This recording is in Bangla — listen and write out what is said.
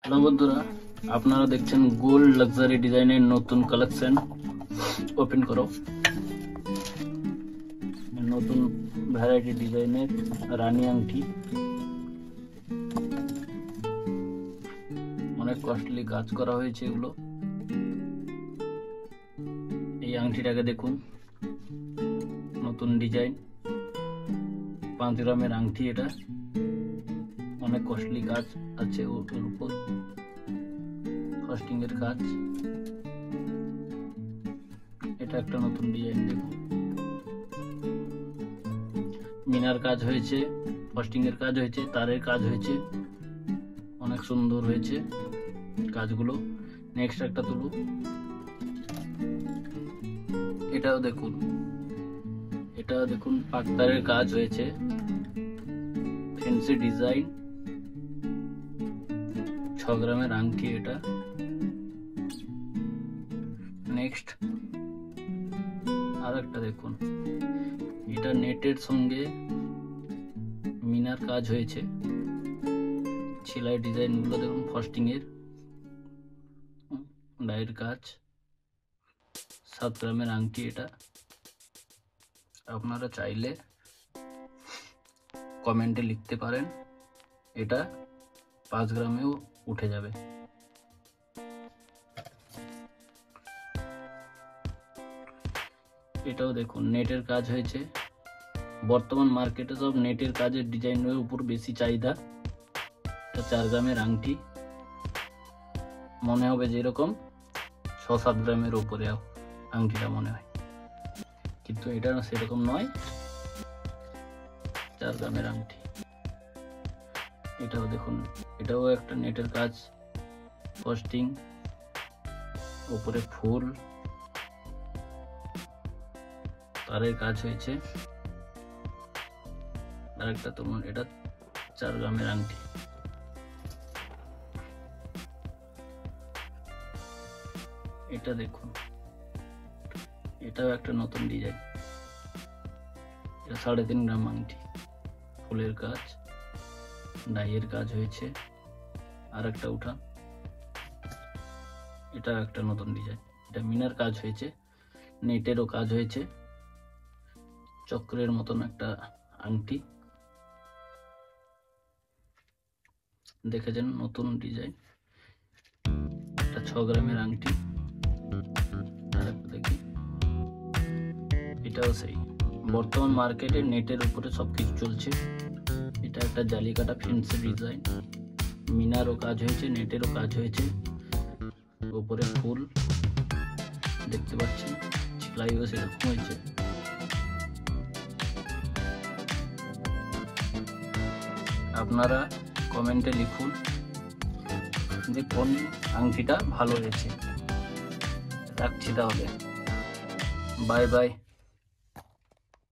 হ্যালো বন্ধুরা, আপনারা দেখছেন গোল্ড লাক্সারি ডিজাইনের নতুন কালেকশন। ওপেন করো। নতুন ভ্যারাইটি ডিজাইনের রানী আংটি, অনেক কস্টলি কাজ করা হয়েছে এগুলো। এই আংটিটাকে দেখুন, নতুন ডিজাইন 5 গ্রামের আংটি। এটা অনেক কস্টলি কাজ আছে ওর উপর, ফাস্টিং এর কাজ। এটা একটা নতুন ডিজাইন, দেখুন মিনার কাজ হয়েছে, ফাস্টিং এর কাজ হয়েছে, তারের কাজ হয়েছে, অনেক সুন্দর হয়েছে কাজগুলো। নেক্সট একটা তুলো, এটাও দেখুন, পাকতারের কাজ হয়েছে, ফ্যান্সি ডিজাইন, 6 গ্রামের আংটি এটা। নেক্সট আর একটা দেখুন, এটা নেটের সঙ্গে মিনার কাজ হয়েছে, সেলাই ডিজাইন গুলো দেখুন, ফাস্টিং এর ডায়ের কাজ, 7 গ্রামের আংটি এটা। আপনারা চাইলে কমেন্টে লিখতে পারেন, এটা 5 গ্রামেও উঠে যাবে। এটাও দেখুন, নেটের কাজ হয়েছে। বর্তমান মার্কেটে সব নেটের কাজের ডিজাইনের উপর বেশি চাহিদা। এটা 4 গ্রামের আংটি, মনে হবে যেরকম 6-7 গ্রামের উপরে আংটিটা মনে হয়, কিন্তু এটা সেরকম নয়, 4 গ্রামের আংটি। এটাও দেখুন, এটাও একটা নেটের কাজ, ফাস্টিং, উপরে ফুল, তারের কাজ হয়েছে। আরেকটা তুলুন, এটা 4 গ্রামের আংটি। এটা দেখুন, এটাও একটা নতুন ডিজাইন, এটা 3.5 গ্রাম আংটি, ফুলের কাজ, ডাইয়ের কাজ হয়েছে। আর একটা উঠা, এটা একটা নতুন ডিজাইন, এটা মিনার কাজ হয়েছে, নেটেরও কাজ হয়েছে, চক্রের মতন একটা আংটি। দেখেছেন নতুন ডিজাইন, এটা 6 গ্রামের আংটি। দেখি, এটাও সেই বর্তমান মার্কেটে নেটের উপরে সবকিছু চলছে। এটা একটা জালি কাটা ফ্যান্সি ডিজাইন, মিনারও কাজ হয়েছে, নেটেরও কাজ হয়েছে, উপরে ফুল দেখতে পাচ্ছেন, সেলাইও সেরকম হয়েছে। আপনারা কমেন্টে লিখুন যে কোন আংটিটা ভালো হয়েছে। রাখছি তাহলে, বাই বাই।